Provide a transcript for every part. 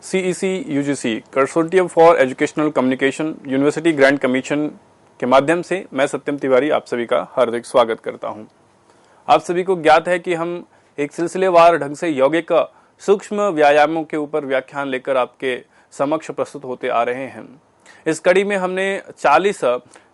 CEC UGC consortium for educational communication university grant commission के माध्यम से मैं सत्यम तिवारी आप सभी का हार्दिक स्वागत करता हूं। आप सभी को ज्ञात है कि हम एक सिलसिलेवार ढंग से यौगिक सूक्ष्म व्यायामों के ऊपर व्याख्यान लेकर आपके समक्ष प्रस्तुत होते आ रहे हैं। इस कड़ी में हमने 40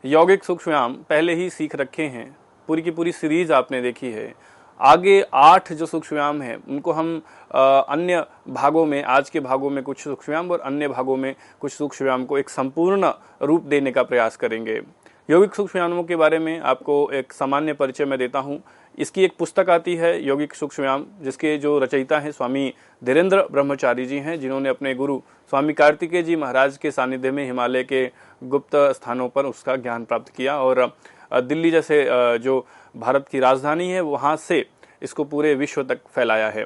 यौगिक सूक्ष्म व्यायाम पहले ही सीख रखे हैं। पूरी की पूरी सीरीज आपने देखी है। आगे 8 जो सूक्ष्म व्यायाम है उनको हम अन्य भागों में, आज के भागों में कुछ सूक्ष्म व्यायाम और अन्य भागों में कुछ सूक्ष्म व्यायाम को एक संपूर्ण रूप देने का प्रयास करेंगे। यौगिक सूक्ष्म व्यायामों के बारे में आपको एक सामान्य परिचय मैं देता हूं। इसकी एक पुस्तक आती है यौगिक सूक्ष्म व्यायाम, जिसके जो रचयिता हैं स्वामी धीरेन्द्र ब्रह्मचारी जी हैं, जिन्होंने अपने गुरु स्वामी कार्तिकेय जी महाराज के सानिध्य में हिमालय के गुप्त स्थानों पर उसका ज्ञान प्राप्त किया और दिल्ली जैसे जो भारत की राजधानी है वहां से इसको पूरे विश्व तक फैलाया है।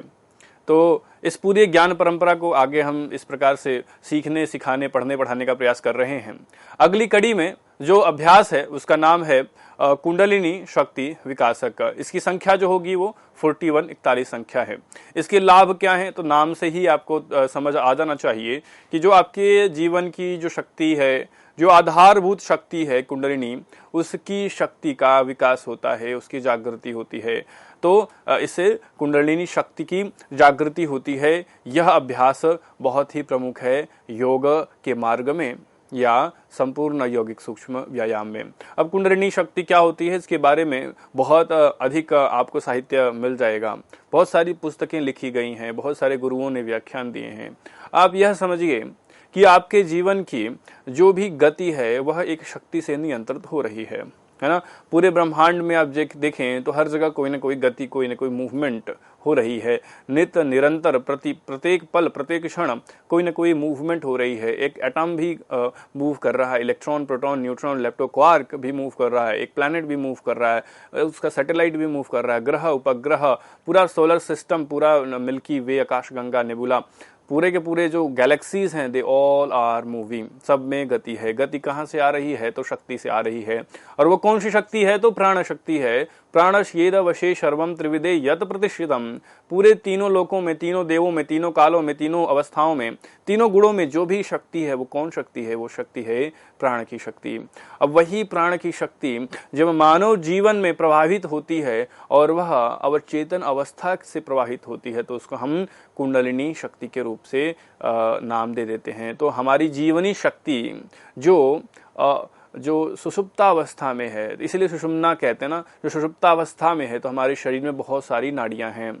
तो इस पूरे ज्ञान परंपरा को आगे हम इस प्रकार से सीखने, सिखाने, पढ़ने, पढ़ाने का प्रयास कर रहे हैं। अगली कड़ी में जो अभ्यास है उसका नाम है कुंडलिनी शक्ति विकासक। इसकी संख्या जो होगी वो 41 संख्या है। इसके लाभ क्या है, तो नाम से ही आपको समझ आ जाना चाहिए कि जो आपके जीवन की जो शक्ति है, जो आधारभूत शक्ति है कुंडलिनी, उसकी शक्ति का विकास होता है, उसकी जागृति होती है। तो इससे कुंडलिनी शक्ति की जागृति होती है। यह अभ्यास बहुत ही प्रमुख है योग के मार्ग में या संपूर्ण यौगिक सूक्ष्म व्यायाम में। अब कुंडलिनी शक्ति क्या होती है, इसके बारे में बहुत अधिक आपको साहित्य मिल जाएगा। बहुत सारी पुस्तकें लिखी गई हैं, बहुत सारे गुरुओं ने व्याख्यान दिए हैं। आप यह समझिए कि आपके जीवन की जो भी गति है वह एक शक्ति से नियंत्रित हो रही है ना। पूरे ब्रह्मांड में आप देखें तो हर जगह कोई ना कोई गति, कोई ना कोई मूवमेंट हो रही है। नित्य निरंतर प्रत्येक पल, प्रत्येक क्षण कोई ना कोई मूवमेंट हो रही है। एक एटम भी मूव कर रहा है, electron, proton, neutron, lepto, quark भी मूव कर रहा है, एक प्लैनेट भी मूव कर रहा है, उसका सैटेलाइट भी मूव कर रहा है, ग्रह, उपग्रह, पूरा सोलर सिस्टम, पूरा मिल्की वे, आकाशगंगा, नेबुला, पूरे के पूरे जो गैलेक्सीज हैं, दे ऑल आर मूविंग। सब में गति है। गति कहाँ से आ रही है, तो शक्ति से आ रही है। और वो कौन सी शक्ति है, तो प्राण शक्ति है। प्राणश्येद वशे सर्वम त्रिविदे यत प्रतिष्ठितम। पूरे तीनों लोकों में, तीनों देवों में, तीनों कालों में, तीनों अवस्थाओं में, तीनों गुणों में जो भी शक्ति है वो कौन शक्ति है, वो शक्ति है प्राण की शक्ति। अब वही प्राण की शक्ति जब मानव जीवन में प्रभावित होती है और वह अवचेतन अवस्था से प्रवाहित होती है तो उसको हम कुंडलिनी शक्ति के रूप से नाम दे देते हैं। तो हमारी जीवनी शक्ति जो सुषुप्तावस्था में है, इसलिए सुषुम्ना कहते हैं ना, जो सुषुप्तावस्था में है तो हमारे शरीर में बहुत सारी नाड़ियां हैं,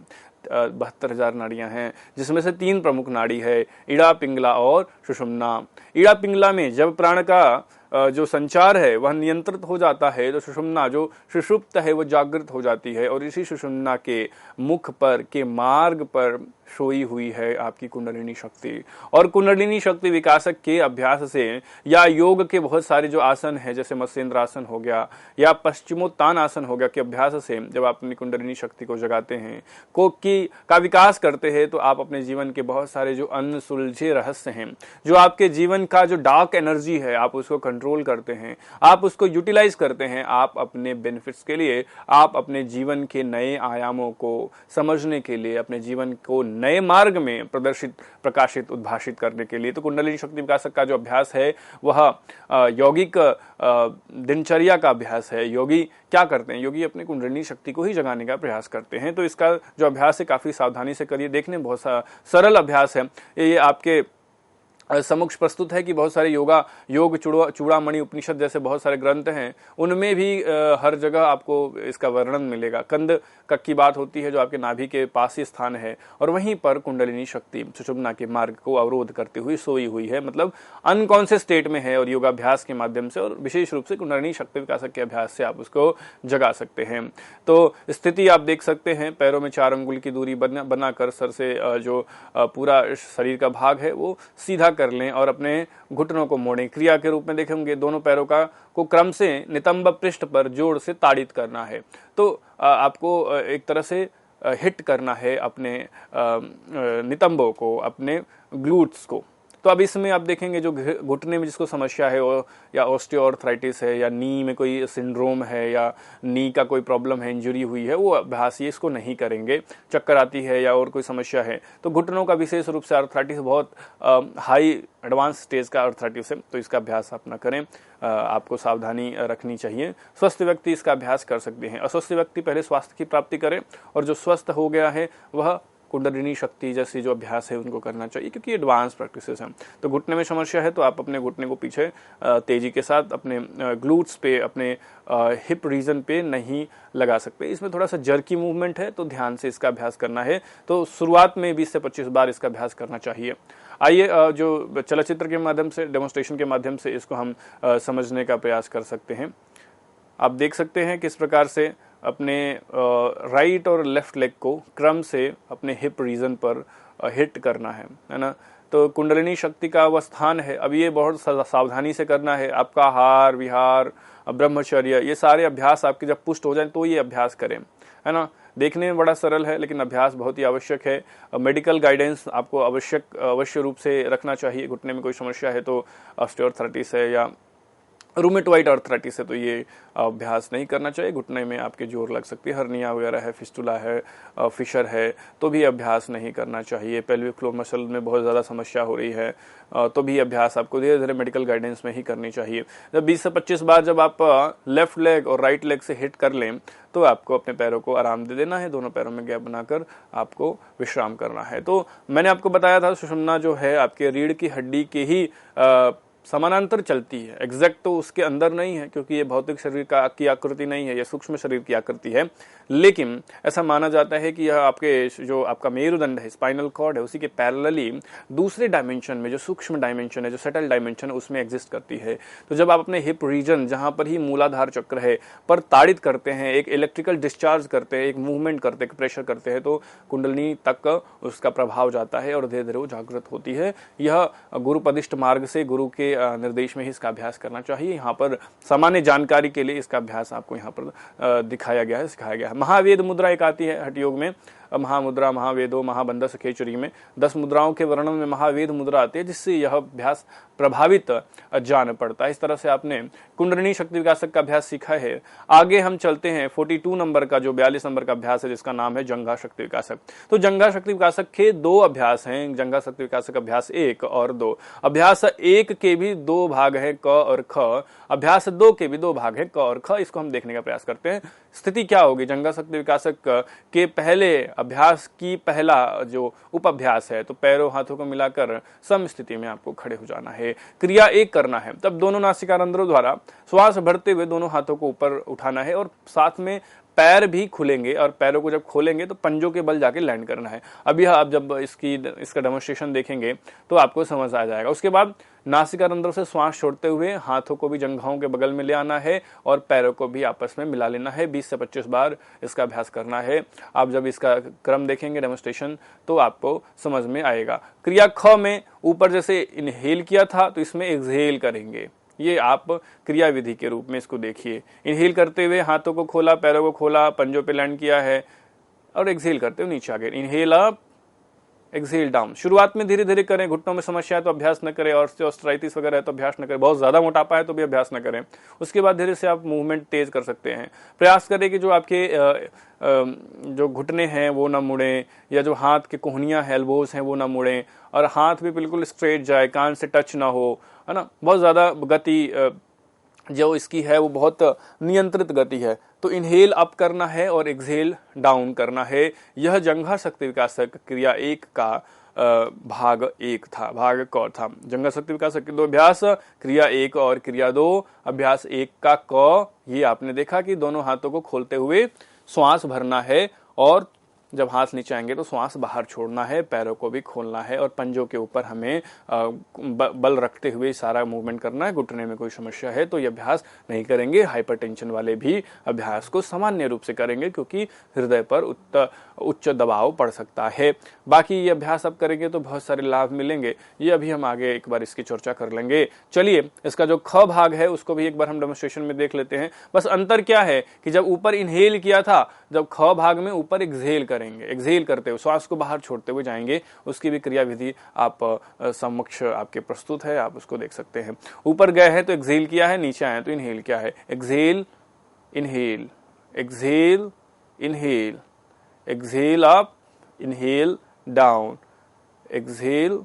72,000 नाड़ियां हैं, जिसमें से 3 प्रमुख नाड़ी है, इड़ा, पिंगला और सुषुम्ना। इड़ा पिंगला में जब प्राण का जो संचार है वह नियंत्रित हो जाता है तो सुषुम्ना जो सुषुप्त है वो जागृत हो जाती है और इसी सुषुम्ना के मुख पर, के मार्ग पर सोई हुई है आपकी कुंडलिनी शक्ति। और कुंडलिनी शक्ति विकासक के अभ्यास से या योग के बहुत सारे जो आसन है, जैसे मत्स्येंद्रासन हो गया या पश्चिमोत्तान आसन हो गया, के अभ्यास से जब आप अपनी कुंडलिनी शक्ति को जगाते हैं, का विकास करते हैं, तो आप अपने जीवन के बहुत सारे जो अनसुलझे रहस्य हैं, जो आपके जीवन का जो डार्क एनर्जी है, आप उसको कंट्रोल करते हैं, आप उसको यूटिलाइज करते हैं। आप अपने बेनिफिट्स के लिए, आप अपने जीवन के नए आयामों को समझने के लिए, अपने जीवन को नए मार्ग में प्रकाशित, उद्भाषित करने के लिए। तो कुंडलिनी शक्ति विकासक का जो अभ्यास है वह यौगिक दिनचर्या का अभ्यास है। योगी क्या करते हैं, योगी अपने कुंडलिनी शक्ति को ही जगाने का प्रयास करते हैं। तो इसका जो अभ्यास है काफी सावधानी से करिए। देखने में बहुत सरल अभ्यास है। ये आपके समक्ष प्रस्तुत है कि बहुत सारे योग चूड़ामणि उपनिषद जैसे बहुत सारे ग्रंथ हैं, उनमें भी हर जगह आपको इसका वर्णन मिलेगा। कंद की बात होती है जो आपके नाभि के पास ही स्थान है और वहीं पर कुंडलिनी शक्ति सुषुम्ना के मार्ग को अवरोध करते हुए सोई हुई है, मतलब अनकॉन्शियस स्टेट में है। और योगाभ्यास के माध्यम से और विशेष रूप से कुंडलिनी शक्ति विकासक के अभ्यास से आप उसको जगा सकते हैं। तो स्थिति आप देख सकते हैं, पैरों में 4 अंगुल की दूरी बनाकर सर से जो पूरा शरीर का भाग है वो सीधा कर लें और अपने घुटनों को मोड़ें। क्रिया के रूप में देखेंगे दोनों पैरों को क्रम से नितंब पृष्ठ पर जोर से ताड़ित करना है। तो आपको एक तरह से हिट करना है अपने नितंबों को, अपने ग्लूट्स को। तो अब इसमें आप देखेंगे जो घुटने में जिसको समस्या है या ऑस्टियोआर्थराइटिस है या नी में कोई सिंड्रोम है या नी का कोई प्रॉब्लम है, इंजरी हुई है, वो अभ्यास ये इसको नहीं करेंगे। चक्कर आती है या और कोई समस्या है तो घुटनों का विशेष रूप से आर्थराइटिस बहुत हाई एडवांस स्टेज का आर्थराइटिस है तो इसका अभ्यास आप ना करें। आपको सावधानी रखनी चाहिए। स्वस्थ व्यक्ति इसका अभ्यास कर सकते हैं। अस्वस्थ व्यक्ति पहले स्वास्थ्य की प्राप्ति करे और जो स्वस्थ हो गया है वह कुंडलिनी शक्ति जैसी जो अभ्यास है उनको करना चाहिए, क्योंकि एडवांस प्रैक्टिसेस हैं। तो घुटने में समस्या है तो आप अपने घुटने को पीछे तेजी के साथ अपने ग्लूट्स पे, अपने हिप रीजन पे नहीं लगा सकते। इसमें थोड़ा सा जर्की मूवमेंट है तो ध्यान से इसका अभ्यास करना है। तो शुरुआत में 20 से 25 बार इसका अभ्यास करना चाहिए। आइए जो चलचित्र के माध्यम से, डेमोन्स्ट्रेशन के माध्यम से इसको हम समझने का प्रयास कर सकते हैं। आप देख सकते हैं किस प्रकार से अपने राइट और लेफ्ट लेग को क्रम से अपने हिप रीजन पर हिट करना है ना। तो कुंडलिनी शक्ति का वह स्थान है। अब ये बहुत सावधानी से करना है। आपका हार विहार, ब्रह्मचर्य, ये सारे अभ्यास आपके जब पुष्ट हो जाए तो ये अभ्यास करें, है ना। देखने में बड़ा सरल है लेकिन अभ्यास बहुत ही आवश्यक है। मेडिकल गाइडेंस आपको अवश्य रूप से रखना चाहिए। घुटने में कोई समस्या है तो ऑस्टियोआर्थराइटिस है या रूमेटॉइड आर्थराइटिस है तो ये अभ्यास नहीं करना चाहिए। घुटने में आपके जोर लग सकती है, हर्निया वगैरह है, फिस्टुला है, फिशर है तो भी अभ्यास नहीं करना चाहिए। पेल्विक फ्लोर मसल में बहुत ज़्यादा समस्या हो रही है तो भी अभ्यास आपको धीरे धीरे मेडिकल गाइडेंस में ही करनी चाहिए। जब 20 से 25 बार जब आप लेफ्ट लेग और राइट लेग से हिट कर लें तो आपको अपने पैरों को आराम दे देना है। दोनों पैरों में गैप बनाकर आपको विश्राम करना है। तो मैंने आपको बताया था सुषुम्ना जो है आपके रीढ़ की हड्डी के ही समानांतर चलती है। एग्जैक्ट तो उसके अंदर नहीं है क्योंकि ये भौतिक शरीर की आकृति नहीं है, ये सूक्ष्म शरीर की आकृति है। लेकिन ऐसा माना जाता है कि यह आपके जो आपका मेरुदंड है, स्पाइनल कॉर्ड है, उसी के पैरेलली दूसरे डायमेंशन में, जो सूक्ष्म डायमेंशन है, जो सटल डायमेंशन है, उसमें एग्जिस्ट करती है। तो जब आप अपने हिप रीजन जहां पर ही मूलाधार चक्र है पर ताड़ित करते हैं, एक इलेक्ट्रिकल डिस्चार्ज करते हैं, एक मूवमेंट करते हैं, प्रेशर करते हैं तो कुंडलिनी तक उसका प्रभाव जाता है और धीरे धीरे वो जागृत होती है। यह गुरुपदिष्ट मार्ग से, गुरु के निर्देश में ही इसका अभ्यास करना चाहिए। यहाँ पर सामान्य जानकारी के लिए इसका अभ्यास आपको यहाँ पर दिखाया गया है, सिखाया गया है। महावेद मुद्रा एक आती है हठ योग में, महामुद्रा, महावेदो, महाबंध सखेचरी में 10 मुद्राओं के वर्णन में महावेद मुद्रा आती है जिससे यह अभ्यास प्रभावित जान पड़ता है। इस तरह से आपने कुंडलिनी शक्ति विकासक का अभ्यास सीखा है। आगे हम चलते हैं 42 नंबर का, जो 42 नंबर का अभ्यास है जिसका नाम है जंघा शक्ति विकासक। तो जंघा शक्ति विकासक के 2 अभ्यास हैं, जंघा शक्ति विकासक अभ्यास 1 और 2। अभ्यास 1 के भी 2 भाग है, क और ख। अभ्यास 2 के भी 2 भाग है, क और ख। इसको हम देखने का प्रयास करते हैं। स्थिति क्या होगी जंघा शक्ति विकासक के पहले अभ्यास की पहला जो उप अभ्यास है, तो पैरों हाथों को मिलाकर सम स्थिति में आपको खड़े हो जाना है। क्रिया 1 करना है। तब दोनों नासिकारंध्रों द्वारा श्वास भरते हुए दोनों हाथों को ऊपर उठाना है और साथ में पैर भी खुलेंगे और पैरों को जब खोलेंगे तो पंजों के बल जाके लैंड करना है। अभी आप जब इसका डेमोन्स्ट्रेशन देखेंगे तो आपको समझ आ जाएगा। उसके बाद नासिकारंध्रों से श्वास छोड़ते हुए हाथों को भी जंघाओं के बगल में ले आना है और पैरों को भी आपस में मिला लेना है। 20 से 25 बार इसका अभ्यास करना है। आप जब इसका क्रम देखेंगे डेमोन्स्ट्रेशन तो आपको समझ में आएगा। क्रिया ख में ऊपर जैसे इनहेल किया था तो इसमें एक्सहेल करेंगे। ये आप क्रिया विधि के रूप में इसको देखिए। इनहेल करते हुए हाथों को खोला, पैरों को खोला, पंजों पे लैंड किया है और एक्सहेल करते हुए नीचे आ गए। Inhale up, exhale down. शुरुआत में धीरे धीरे करें। घुटनों में समस्या है तो अभ्यास न करें, और ऑस्टियोआर्थराइटिस वगैरह है तो अभ्यास न करें, बहुत ज्यादा मोटापा है तो भी अभ्यास न करें। उसके बाद धीरे से आप मूवमेंट तेज कर सकते हैं। प्रयास करें कि जो आपके जो घुटने हैं वो ना मुड़े, या जो हाथ के कोहनियां हैं, एल्बोज हैं, वो ना मुड़े, और हाथ भी बिल्कुल स्ट्रेट जाए, कान से टच ना हो, है ना। बहुत ज्यादा गति जो इसकी है वो बहुत नियंत्रित गति है। तो इनहेल अप करना है और एक्सहेल डाउन करना है। यह जंघा शक्ति विकासक क्रिया 1 का भाग 1 था, भाग क था। जंघा शक्ति विकासक के 2 अभ्यास, क्रिया 1 और क्रिया 2। अभ्यास 1 का क, ये आपने देखा कि दोनों हाथों को खोलते हुए श्वास भरना है और जब हाथ नीचे आएंगे तो श्वास बाहर छोड़ना है, पैरों को भी खोलना है और पंजों के ऊपर हमें बल रखते हुए सारा मूवमेंट करना है। घुटने में कोई समस्या है तो ये अभ्यास नहीं करेंगे। हाइपरटेंशन वाले भी अभ्यास को सामान्य रूप से करेंगे क्योंकि हृदय पर उच्च दबाव पड़ सकता है। बाकी ये अभ्यास आप करेंगे तो बहुत सारे लाभ मिलेंगे। ये अभी हम आगे एक बार इसकी चर्चा कर लेंगे। चलिए इसका जो ख भाग है उसको भी एक बार हम डेमोन्स्ट्रेशन में देख लेते हैं। बस अंतर क्या है कि जब ऊपर इनहेल किया था, जब ख भाग में ऊपर एक्सहेल करेंगे, एक्सहेल करते हुए श्वास को बाहर छोड़ते हुए जाएंगे, उसकी भी क्रिया विधि आप समक्ष आपके प्रस्तुत है, आप उसको देख सकते हैं। ऊपर गए हैं तो एक्सहेल किया है, नीचे आए तो इनहेल किया है। Exhale, inhale, exhale, inhale, exhale up, inhale down, exhale,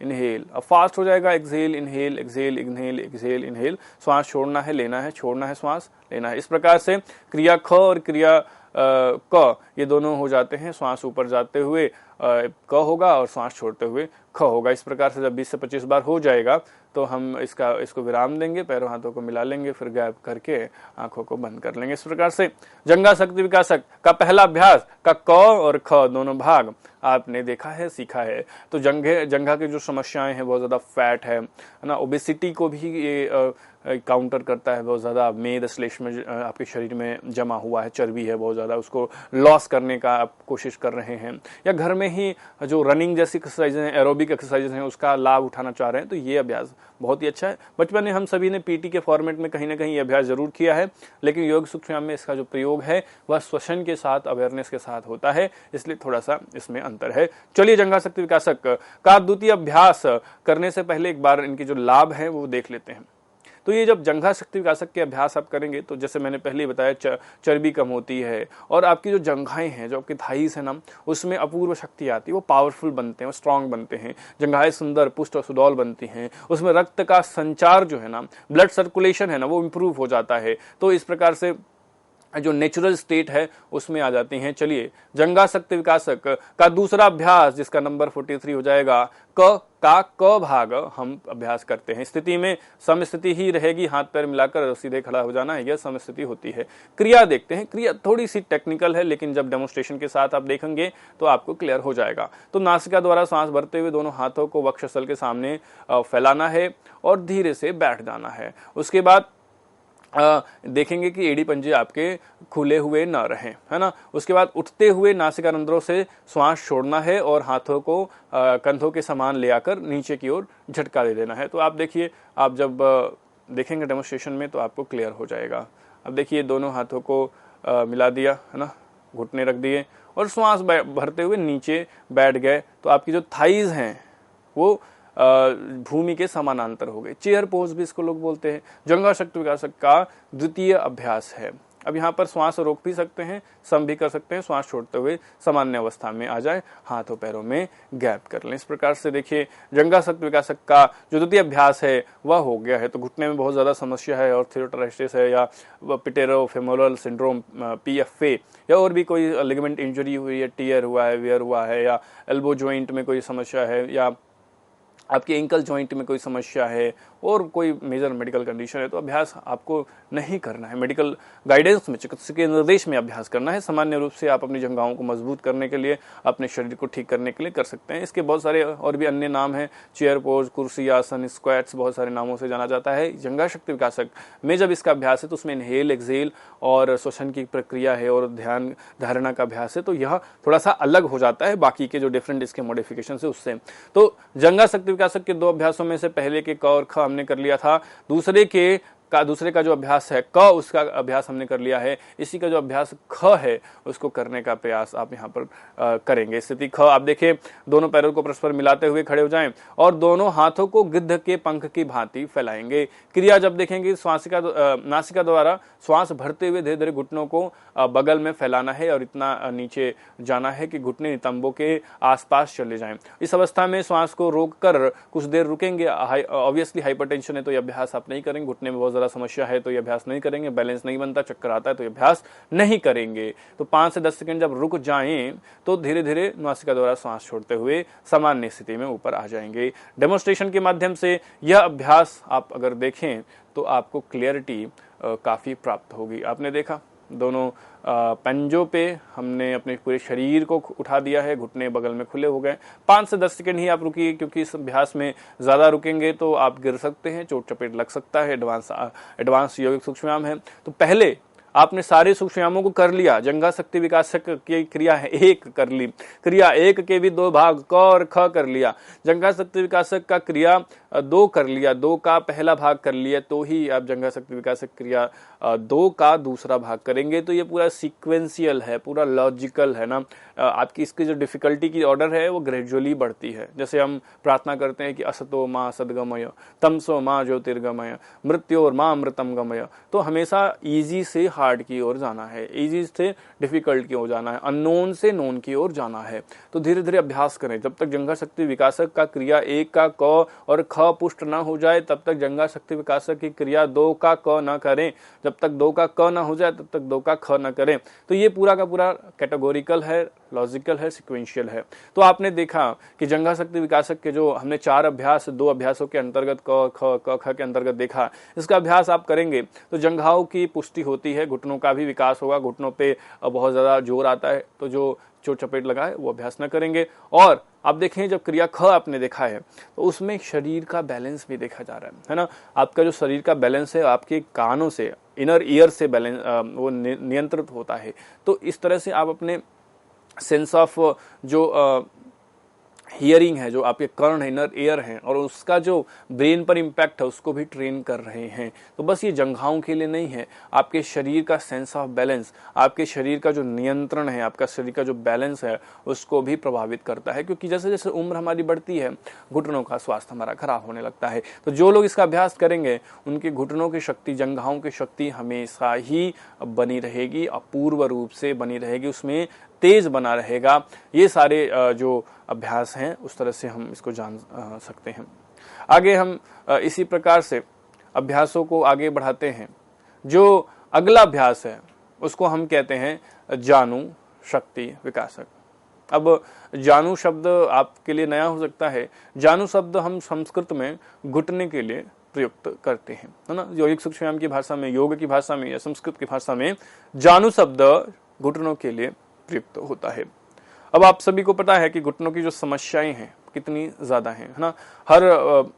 inhale. अब फास्ट हो जाएगा, exhale, inhale, exhale, inhale, exhale, inhale. श्वास छोड़ना है, लेना है, छोड़ना है, श्वास लेना है। इस प्रकार से क्रिया ख और क्रिया क ये दोनों हो जाते हैं। श्वास ऊपर जाते हुए क होगा और श्वास छोड़ते हुए ख होगा। इस प्रकार से जब 20 से 25 बार हो जाएगा तो हम इसको विराम देंगे, पैरों हाथों को मिला लेंगे, फिर गैप करके आंखों को बंद कर लेंगे। इस प्रकार से जंघा शक्ति विकासक का पहला अभ्यास का क और ख दोनों भाग आपने देखा है, सीखा है। तो जंघा की जो समस्याएं हैं, बहुत ज्यादा फैट है ना, ओबेसिटी को भी ये काउंटर करता है। बहुत ज्यादा मेद श्लेष्म में आपके शरीर में जमा हुआ है, चर्बी है बहुत ज्यादा, उसको लॉस करने का आप कोशिश कर रहे हैं, या घर में ही जो रनिंग जैसी एक्सरसाइज हैं, एरोबिक एक्सरसाइज हैं, उसका लाभ उठाना चाह रहे हैं, तो ये अभ्यास बहुत ही अच्छा है। बचपन में हम सभी ने पीटी के फॉर्मेट में कहीं ना कहीं ये अभ्यास जरूर किया है, लेकिन योग सूक्ष्म में इसका जो प्रयोग है वह श्वसन के साथ, अवेयरनेस के साथ होता है, इसलिए थोड़ा सा इसमें अंतर है। चलिए जंघा शक्ति विकासक का द्वितीय अभ्यास करने से पहले एक बार इनके जो लाभ हैं वो देख लेते हैं। तो ये जब जंघा शक्ति विकासक के अभ्यास आप करेंगे तो जैसे मैंने पहले ही बताया, चर्बी कम होती है और आपकी जो जंघाएं हैं, जो आपकी थाईस है ना, उसमें अपूर्व शक्ति आती है, वो पावरफुल बनते हैं, वो स्ट्रांग बनते हैं। जंघाएं सुंदर, पुष्ट और सुडौल बनती हैं। उसमें रक्त का संचार जो है ना, ब्लड सर्कुलेशन है ना, वो इंप्रूव हो जाता है। तो इस प्रकार से जो नेचुरल स्टेट है उसमें आ जाती हैं। चलिए जंघा शक्ति विकासक का दूसरा अभ्यास, जिसका नंबर 43 हो जाएगा, क भाग हम अभ्यास करते हैं। स्थिति में समस्थिति ही रहेगी, हाथ पैर मिलाकर सीधे खड़ा हो जाना है, यह समस्थिति होती है। क्रिया देखते हैं। क्रिया थोड़ी सी टेक्निकल है, लेकिन जब डेमोन्स्ट्रेशन के साथ आप देखेंगे तो आपको क्लियर हो जाएगा। तो नासिका द्वारा सांस भरते हुए दोनों हाथों को वक्षस्थल के सामने फैलाना है और धीरे से बैठ जाना है। उसके बाद देखेंगे कि एड़ी पंजे आपके खुले हुए न रहें, है ना। उसके बाद उठते हुए नासिका रंध्रों से श्वास छोड़ना है और हाथों को कंधों के समान ले आकर नीचे की ओर झटका दे देना है। तो आप देखिए, आप जब देखेंगे डेमोन्स्ट्रेशन में तो आपको क्लियर हो जाएगा। अब देखिए, दोनों हाथों को मिला दिया, है ना, घुटने रख दिए और श्वास भरते हुए नीचे बैठ गए। तो आपकी जो थाइज हैं वो भूमि के समानांतर हो गए। चेयर पोज भी इसको लोग बोलते हैं। जंघा शक्ति विकासक का द्वितीय अभ्यास है। अब यहाँ पर श्वास रोक भी सकते हैं, सम भी कर सकते हैं। श्वास छोड़ते हुए सामान्य अवस्था में आ जाए, हाथों पैरों में गैप कर लें। इस प्रकार से देखिए, जंघा शक्ति विकासक का जो द्वितीय अभ्यास है वह हो गया है। तो घुटने में बहुत ज्यादा समस्या है, ऑर्थोआर्थराइटिस है, या पैटेरोफेमोरल सिंड्रोम, PFA, या और भी कोई लिगामेंट इंजरी हुई है, टियर हुआ है, वेयर हुआ है, या एल्बो ज्वाइंट में कोई समस्या है, या आपके एंकल जॉइंट में कोई समस्या है और कोई मेजर मेडिकल कंडीशन है, तो अभ्यास आपको नहीं करना है। मेडिकल गाइडेंस में, चिकित्सक के निर्देश में अभ्यास करना है। सामान्य रूप से आप अपनी जंघाओं को मजबूत करने के लिए, अपने शरीर को ठीक करने के लिए कर सकते हैं। इसके बहुत सारे और भी अन्य नाम हैं, चेयर पोज, कुर्सी आसन, स्क्वैट्स, बहुत सारे नामों से जाना जाता है। जंघा शक्ति विकासक में जब इसका अभ्यास है तो उसमें इनहेल, एक्सहेल और श्वसन की प्रक्रिया है और ध्यान धारणा का अभ्यास है। तो यह थोड़ा सा अलग हो जाता है बाकी के जो डिफरेंट इसके मॉडिफिकेशन है उससे। तो जंघा शक्ति विकासक के दो अभ्यासों में से पहले के क और ख हमने कर लिया था। दूसरे का जो अभ्यास है क, उसका अभ्यास हमने कर लिया है। इसी का जो अभ्यास ख है उसको करने का प्रयास आप यहाँ पर करेंगे। स्थिति ख, आप देखिए, दोनों पैरों को परस्पर मिलाते हुए खड़े हो जाएं और दोनों हाथों को गिद्ध के पंख की भांति फैलाएंगे। क्रिया जब देखेंगे, नासिका द्वारा श्वास भरते हुए धीरे धीरे घुटनों को बगल में फैलाना है और इतना नीचे जाना है कि घुटने नितंबों के आसपास चले जाएं। इस अवस्था में श्वास को रोककर कुछ देर रुकेंगे। ऑब्वियसली हाइपरटेंशन है तो यह अभ्यास आप नहीं करेंगे, घुटने में बहुत ज्यादा समस्या है तो यह अभ्यास नहीं करेंगे, बैलेंस नहीं बनता, चक्कर आता है तो यह अभ्यास नहीं करेंगे। तो 5 से 10 सेकंड जब रुक जाएं तो धीरे धीरे नासिका द्वारा श्वास छोड़ते हुए सामान्य स्थिति में ऊपर आ जाएंगे। डेमोन्स्ट्रेशन के माध्यम से यह अभ्यास आप अगर देखें तो आपको क्लियरिटी काफी प्राप्त होगी। आपने देखा, दोनों पंजों पे हमने अपने पूरे शरीर को उठा दिया है, घुटने बगल में खुले हो गए। 5 से 10 सेकंड ही आप रुकिए, क्योंकि इस अभ्यास में ज्यादा रुकेंगे तो आप गिर सकते हैं, चोट चपेट लग सकता है। एडवांस योगिक सूक्ष्म व्यायाम है। तो पहले आपने सारे सुषुम्नाओं को कर लिया, जंघा शक्ति विकासक की क्रिया है एक कर ली, क्रिया एक के भी दो भाग क और ख कर लिया, जंघा शक्ति विकासक का क्रिया दो कर लिया, दो का पहला भाग कर लिया, तो ही आप जंघा शक्ति विकासक क्रिया दो का दूसरा भाग करेंगे। तो ये पूरा सीक्वेंशियल है, पूरा लॉजिकल है ना। आपकी इसकी जो डिफिकल्टी की ऑर्डर है वो ग्रेजुअली बढ़ती है। जैसे हम प्रार्थना करते हैं कि असतो मां सद्गमय, तमसो मां ज्योतिर्गमय, मृत्योर मां अमृतम गमय, तो हमेशा इजी से हार्ड की ओर जाना है, इजी से डिफिकल्ट की ओर जाना है, अननोन से नोन की ओर जाना है। तो धीरे धीरे अभ्यास करें। जब तक जंघा शक्ति विकासक का क्रिया एक का क और ख पुष्ट न हो जाए तब तक जंघा शक्ति विकासक की क्रिया दो का क न करें, जब तक दो का क न हो जाए तब तक दो का ख न करें। तो ये पूरा का पूरा कैटेगोरिकल है, लॉजिकल है, सिक्वेंशियल है। तो आपने देखा कि जंघा शक्ति विकासक के जो हमने 4 अभ्यास 2 अभ्यासों के अंतर्गत क ख के अंतर्गत देखा, इसका अभ्यास आप करेंगे तो जंघाओं की पुष्टि होती है, घुटनों का भी विकास होगा। घुटनों पे बहुत ज्यादा जोर आता है तो जो चोट चपेट लगा है वो अभ्यास न करेंगे। और आप देखें जब क्रिया ख आपने देखा है तो उसमें शरीर का बैलेंस भी देखा जा रहा है ना। आपका जो शरीर का बैलेंस है आपके कानों से, इनर ईयर से बैलेंस वो नियंत्रित होता है। तो इस तरह से आप अपने सेंस ऑफ जो हियरिंग है, जो आपके कर्ण है, इनर ईयर है, और उसका जो ब्रेन पर इम्पैक्ट है उसको भी ट्रेन कर रहे हैं। तो बस ये जंघाओं के लिए नहीं है, आपके शरीर का सेंस ऑफ बैलेंस, आपके शरीर का जो नियंत्रण है, आपका शरीर का जो बैलेंस है उसको भी प्रभावित करता है। क्योंकि जैसे जैसे उम्र हमारी बढ़ती है घुटनों का स्वास्थ्य हमारा खराब होने लगता है। तो जो लोग इसका अभ्यास करेंगे उनके घुटनों की शक्ति, जंघाओं की शक्ति हमेशा ही बनी रहेगी, अपूर्व रूप से बनी रहेगी, उसमें तेज बना रहेगा। ये सारे जो अभ्यास हैं उस तरह से हम इसको जान सकते हैं। आगे हम इसी प्रकार से अभ्यासों को आगे बढ़ाते हैं। जो अगला अभ्यास है उसको हम कहते हैं जानु शक्ति विकासक। अब जानु शब्द आपके लिए नया हो सकता है। जानु शब्द हम संस्कृत में घुटने के लिए प्रयुक्त करते हैं, है ना। योगिक सूक्ष्म की भाषा में, योग की भाषा में या संस्कृत की भाषा में जानु शब्द घुटनों के लिए प्रयुक्त होता है। अब आप सभी को पता है कि घुटनों की जो समस्याएं हैं कितनी ज्यादा हैं, है ना। हर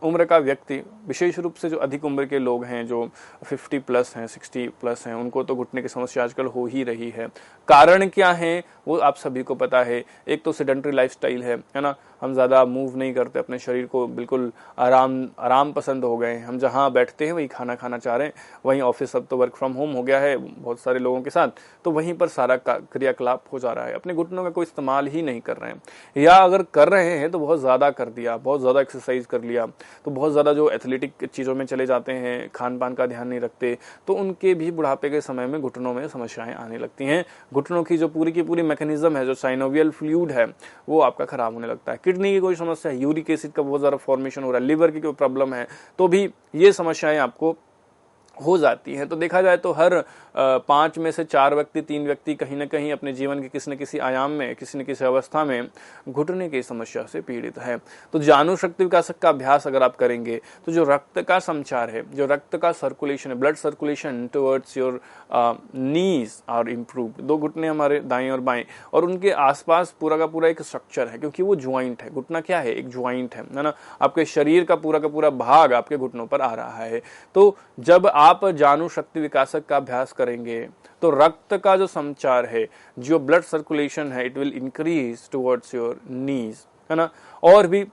उम्र का व्यक्ति, विशेष रूप से जो अधिक उम्र के लोग हैं, जो 50 प्लस हैं, 60 प्लस हैं, उनको तो घुटने की समस्या आजकल हो ही रही है। कारण क्या है वो आप सभी को पता है। एक तो सेडेंटरी लाइफस्टाइल है ना। हम ज्यादा मूव नहीं करते, अपने शरीर को बिल्कुल आराम पसंद हो गए। हम जहाँ बैठते हैं वही खाना खाना चाह रहे हैं। वहीं ऑफिस, अब तो वर्क फ्रॉम होम हो गया है बहुत सारे लोगों के साथ, तो वहीं पर सारा क्रियाकलाप हो जा रहा है। अपने घुटनों का कोई इस्तेमाल ही नहीं कर रहे हैं, या अगर कर रहे हैं तो बहुत ज्यादा कर दिया, बहुत ज्यादा एक्सरसाइज कर लिया, तो बहुत ज्यादा जो एथलेटिक चीजों में चले जाते हैं, खान पान का ध्यान नहीं रखते, तो उनके भी बुढ़ापे के समय में घुटनों में समस्याएं आने लगती हैं। घुटनों की जो पूरी की पूरी मैकेनिज्म है, जो साइनोवियल फ्लूइड है, वो आपका खराब होने लगता है। किडनी की कोई समस्या है, यूरिक एसिड का बहुत ज्यादा फॉर्मेशन हो रहा है, लिवर की कोई प्रॉब्लम है, तो भी ये समस्याएं आपको हो जाती है। तो देखा जाए तो हर 5 में से 4 व्यक्ति, 3 व्यक्ति कहीं ना कहीं अपने जीवन के किसी न किसी आयाम में, किसी न किसी अवस्था में घुटने की समस्या से पीड़ित है। तो जानु शक्ति विकासक का अभ्यास अगर आप करेंगे तो जो रक्त का संचार है, जो रक्त का सर्कुलेशन है, blood circulation towards your knees are improve. 2 घुटने हमारे दाएं और बाएं, और उनके आसपास पूरा का पूरा एक स्ट्रक्चर है, क्योंकि वो ज्वाइंट है। घुटना क्या है? एक ज्वाइंट है ना। आपके शरीर का पूरा भाग आपके घुटनों पर आ रहा है। तो जब आप जानु शक्ति विकासक का अभ्यास करेंगे तो रक्त का जो संचार है, जो ब्लड सर्कुलेशन है, it will increase towards your नीज, है ना। और भी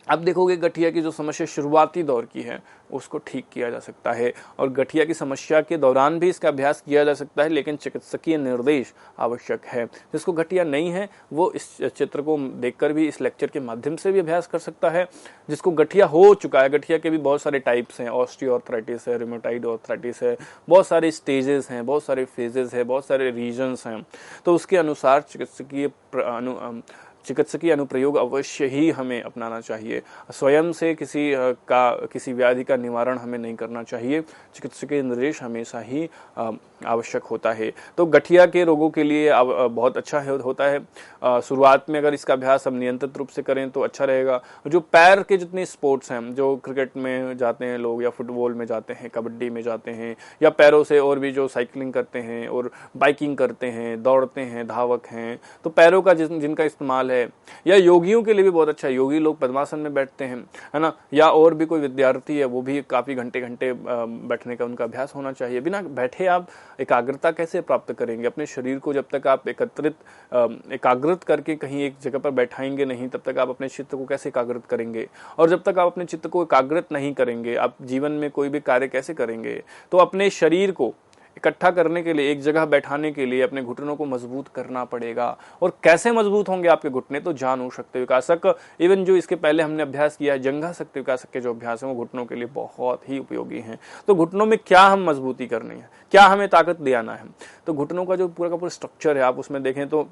आप देखोगे गठिया की जो समस्या शुरुआती दौर की है उसको ठीक किया जा सकता है, और गठिया की समस्या के दौरान भी इसका अभ्यास किया जा सकता है, लेकिन चिकित्सकीय निर्देश आवश्यक है। जिसको गठिया नहीं है वो इस चित्र को देखकर भी, इस लेक्चर के माध्यम से भी अभ्यास कर सकता है। जिसको गठिया हो चुका है, गठिया के भी बहुत सारे टाइप्स हैं, ऑस्टियोआर्थराइटिस है, रूमेटॉइड आर्थराइटिस है, बहुत सारे स्टेजेस हैं, बहुत सारे फेजेस है, बहुत सारे रीजन्स हैं। तो उसके अनुसार चिकित्सकीय अनुप्रयोग अवश्य ही हमें अपनाना चाहिए। स्वयं से किसी व्याधि का निवारण हमें नहीं करना चाहिए। चिकित्सकीय निर्देश हमेशा ही आवश्यक होता है। तो गठिया के रोगों के लिए बहुत अच्छा होता है। शुरुआत में अगर इसका अभ्यास हम नियंत्रित रूप से करें तो अच्छा रहेगा। जो पैर के जितने स्पोर्ट्स हैं, जो क्रिकेट में जाते हैं लोग, या फुटबॉल में जाते हैं, कबड्डी में जाते हैं, या पैरों से और भी जो साइकिलिंग करते हैं और बाइकिंग करते हैं, दौड़ते हैं, धावक हैं, तो पैरों का जिनका इस्तेमाल सिंपल है। या योगियों के लिए भी बहुत अच्छा है, योगी लोग पद्मासन में बैठते हैं, है ना। या और भी कोई विद्यार्थी है, वो भी काफी घंटे घंटे बैठने का उनका अभ्यास होना चाहिए। बिना बैठे आप एकाग्रता कैसे प्राप्त करेंगे? अपने शरीर को जब तक आप एकाग्रित करके कहीं एक जगह पर बैठाएंगे नहीं, तब तक आप अपने चित्त को कैसे एकाग्रित करेंगे? और जब तक आप अपने चित्त को एकाग्रित नहीं करेंगे, आप जीवन में कोई भी कार्य कैसे करेंगे? तो अपने शरीर को इकट्ठा करने के लिए, एक जगह बैठाने के लिए अपने घुटनों को मजबूत करना पड़ेगा। और कैसे मजबूत होंगे आपके घुटने? तो जानु शक्ति विकासक, इवन जो इसके पहले हमने अभ्यास किया है जंघा शक्ति विकासक के जो अभ्यास है वो घुटनों के लिए बहुत ही उपयोगी हैं। तो घुटनों में क्या हम मजबूती करनी है, क्या हमें ताकत ले आना है? तो घुटनों का जो पूरा का पूरा स्ट्रक्चर है, आप उसमें देखें तो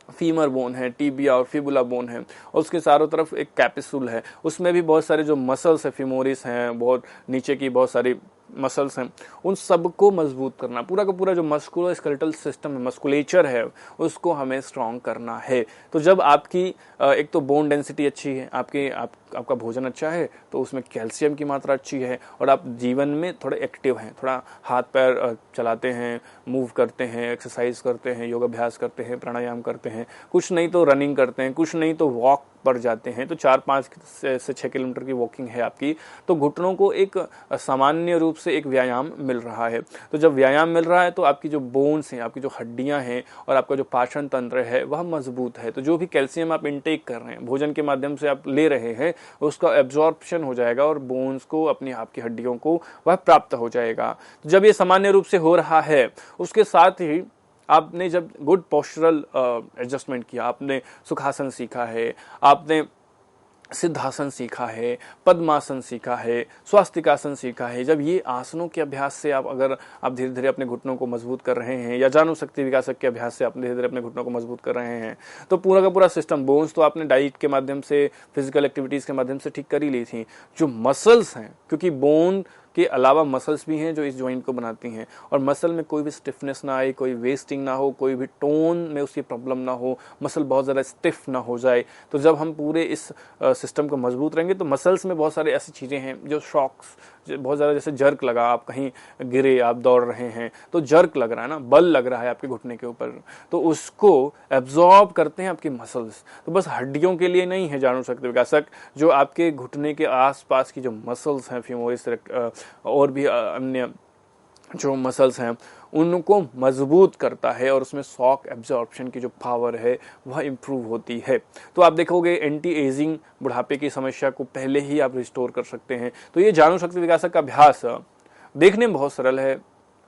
फीमर बोन है, टीबिया और फिबुला बोन है, और उसके चारों तरफ एक कैपिसूल है, उसमें भी बहुत सारे जो मसल्स है, फिमोरिस हैं, बहुत नीचे की बहुत सारी मसल्स हैं, उन सबको मजबूत करना। पूरा का पूरा जो मस्कुलो स्केलेटल सिस्टम है, मस्कुलेचर है, उसको हमें स्ट्रॉन्ग करना है। तो जब आपकी एक तो बोन डेंसिटी अच्छी है, आपका भोजन अच्छा है, तो उसमें कैल्शियम की मात्रा अच्छी है, और आप जीवन में थोड़े एक्टिव हैं, थोड़ा हाथ पैर चलाते हैं, मूव करते हैं, एक्सरसाइज करते हैं, योगाभ्यास करते हैं, प्राणायाम करते हैं, कुछ नहीं तो रनिंग करते हैं, कुछ नहीं तो वॉक पर जाते हैं, तो 4-5 से 6 किलोमीटर की वॉकिंग है आपकी, तो घुटनों को एक सामान्य रूप से एक व्यायाम मिल रहा है। तो जब व्यायाम मिल रहा है तो आपकी जो बोन्स हैं, आपकी जो हड्डियां हैं, और आपका जो पाचन तंत्र है वह मजबूत है। तो जो भी कैल्शियम आप इनटेक कर रहे हैं, भोजन के माध्यम से आप ले रहे हैं, उसका एब्जॉर्प्शन हो जाएगा और बोन्स को, अपनी आपकी हड्डियों को वह प्राप्त हो जाएगा। तो जब ये सामान्य रूप से हो रहा है, उसके साथ ही आपने जब गुड पोस्चरल एडजस्टमेंट किया, आपने सुखासन सीखा है, आपने सिद्धासन सीखा है, पद्मासन सीखा है, स्वास्तिकासन सीखा है, जब ये आसनों के अभ्यास से अगर आप धीरे धीरे अपने घुटनों को मजबूत कर रहे हैं, या जानु शक्ति विकासक के अभ्यास से आप धीरे धीरे अपने घुटनों को मजबूत कर रहे हैं, तो पूरा का पूरा सिस्टम, बोन्स तो आपने डाइट के माध्यम से, फिजिकल एक्टिविटीज के माध्यम से ठीक कर ही ली थी। जो मसल्स हैं, क्योंकि बोन के अलावा मसल्स भी हैं जो इस जॉइंट को बनाती हैं, और मसल में कोई भी स्टिफनेस ना आए, कोई वेस्टिंग ना हो, कोई भी टोन में उसकी प्रॉब्लम ना हो, मसल बहुत ज़्यादा स्टिफ ना हो जाए। तो जब हम पूरे इस सिस्टम को मजबूत रहेंगे, तो मसल्स में बहुत सारे ऐसी चीज़ें हैं जो शॉक्स, बहुत ज़्यादा, जैसे जर्क लगा, आप कहीं गिरे, आप दौड़ रहे हैं तो जर्क लग रहा है ना, बल लग रहा है आपके घुटने के ऊपर, तो उसको एब्जॉर्ब करते हैं आपकी मसल्स। तो बस हड्डियों के लिए नहीं है जानु शक्ति विकासक, जो आपके घुटने के आसपास की जो मसल्स हैं, फीमोरिस और भी अन्य जो मसल्स हैं, उनको मजबूत करता है, और उसमें शॉक एब्जॉर्प्शन की जो पावर है वह इम्प्रूव होती है। तो आप देखोगे एंटी एजिंग, बुढ़ापे की समस्या को पहले ही आप रिस्टोर कर सकते हैं। तो ये जानु शक्ति विकासक का अभ्यास देखने में बहुत सरल है,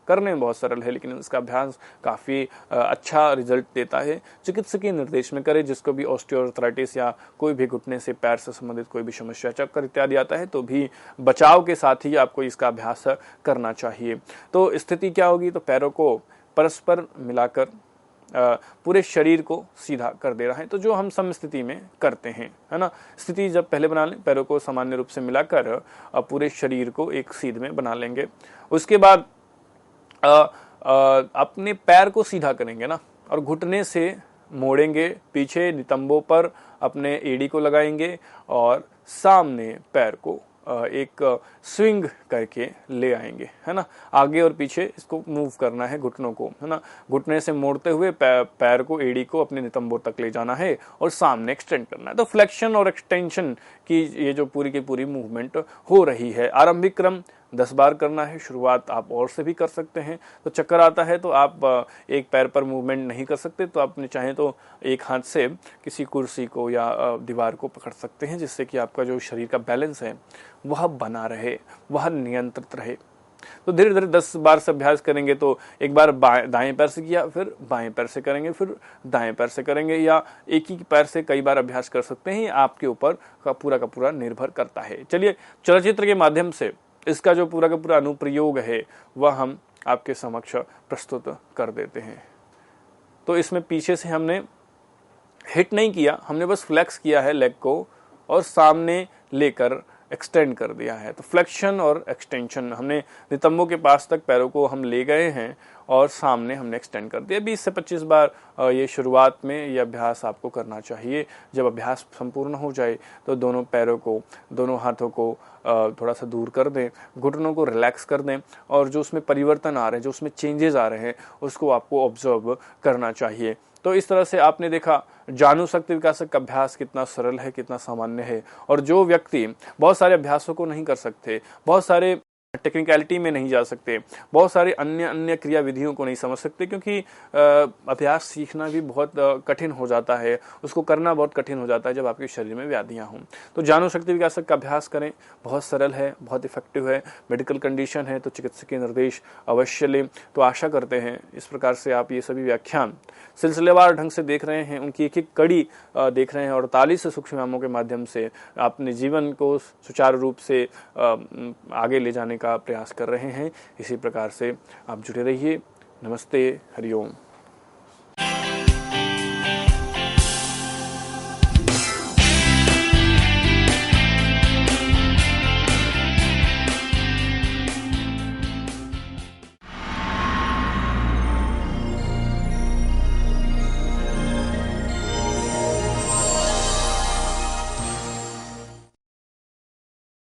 करने में बहुत सरल है, लेकिन इसका अभ्यास काफ़ी अच्छा रिजल्ट देता है। चिकित्सकीय निर्देश में करें, जिसको भी ऑस्टियोआर्थराइटिस या कोई भी घुटने से, पैर से संबंधित कोई भी समस्या, चक्कर इत्यादि आता है, तो भी बचाव के साथ ही आपको इसका अभ्यास करना चाहिए। तो स्थिति क्या होगी? तो पैरों को परस्पर मिलाकर पूरे शरीर को सीधा कर दे रहा है, तो जो हम समस्थिति में करते हैं, है ना। स्थिति जब पहले बना लें, पैरों को सामान्य रूप से मिलाकर पूरे शरीर को एक सीध में बना लेंगे। उसके बाद अपने पैर को सीधा करेंगे ना, और घुटने से मोड़ेंगे पीछे, नितंबों पर अपने एड़ी को लगाएंगे, और सामने पैर को एक स्विंग करके ले आएंगे, है ना। आगे और पीछे इसको मूव करना है घुटनों को, है ना। घुटने से मोड़ते हुए पैर को, एड़ी को अपने नितंबों तक ले जाना है, और सामने एक्सटेंड करना है। तो फ्लेक्शन और एक्सटेंशन की ये जो पूरी की पूरी मूवमेंट हो रही है। आरंभिक क्रम 10 बार करना है, शुरुआत आप और से भी कर सकते हैं। तो चक्कर आता है तो आप एक पैर पर मूवमेंट नहीं कर सकते, तो आपने चाहे तो एक हाथ से किसी कुर्सी को या दीवार को पकड़ सकते हैं, जिससे कि आपका जो शरीर का बैलेंस है वह बना रहे, वह नियंत्रित रहे। तो धीरे धीरे 10 बार से अभ्यास करेंगे, तो एक बार दाएं पैर से किया, फिर बाएं पैर से करेंगे, फिर दाएं पैर से करेंगे, या एक ही पैर से कई बार अभ्यास कर सकते हैं। आपके ऊपर का पूरा निर्भर करता है। चलिए, चलचित्र के माध्यम से इसका जो पूरा का पूरा अनुप्रयोग है वह हम आपके समक्ष प्रस्तुत कर देते हैं। तो इसमें पीछे से हमने हिट नहीं किया, हमने बस फ्लेक्स किया है लेग को, और सामने लेकर एक्सटेंड कर दिया है। तो फ्लेक्शन और एक्सटेंशन, हमने नितंबों के पास तक पैरों को हम ले गए हैं, और सामने हमने एक्सटेंड कर दिया। 20 से 25 बार ये शुरुआत में ये अभ्यास आपको करना चाहिए। जब अभ्यास संपूर्ण हो जाए तो दोनों पैरों को, दोनों हाथों को थोड़ा सा दूर कर दें, घुटनों को रिलैक्स कर दें और जो उसमें परिवर्तन आ रहे हैं, जो उसमें चेंजेस आ रहे हैं, उसको आपको ऑब्जर्व करना चाहिए। तो इस तरह से आपने देखा जानुशक्ति विकासक का अभ्यास कितना सरल है, कितना सामान्य है। और जो व्यक्ति बहुत सारे अभ्यासों को नहीं कर सकते, बहुत सारे टेक्निकलिटी में नहीं जा सकते, बहुत सारे अन्य क्रिया विधियों को नहीं समझ सकते, क्योंकि अभ्यास सीखना भी बहुत कठिन हो जाता है, उसको करना बहुत कठिन हो जाता है जब आपके शरीर में व्याधियां हों। तो जानुशक्ति विकासक का अभ्यास करें, बहुत सरल है, बहुत इफेक्टिव है। मेडिकल कंडीशन है तो चिकित्सकीय निर्देश अवश्य लें। तो आशा करते हैं इस प्रकार से आप ये सभी व्याख्यान सिलसिलेवार ढंग से देख रहे हैं, उनकी एक एक कड़ी देख रहे हैं और 48 सूक्ष्म व्यायामों के माध्यम से अपने जीवन को सुचारू रूप से आगे ले जाने का प्रयास कर रहे हैं। इसी प्रकार से आप जुड़े रहिए। नमस्ते, हरिओम।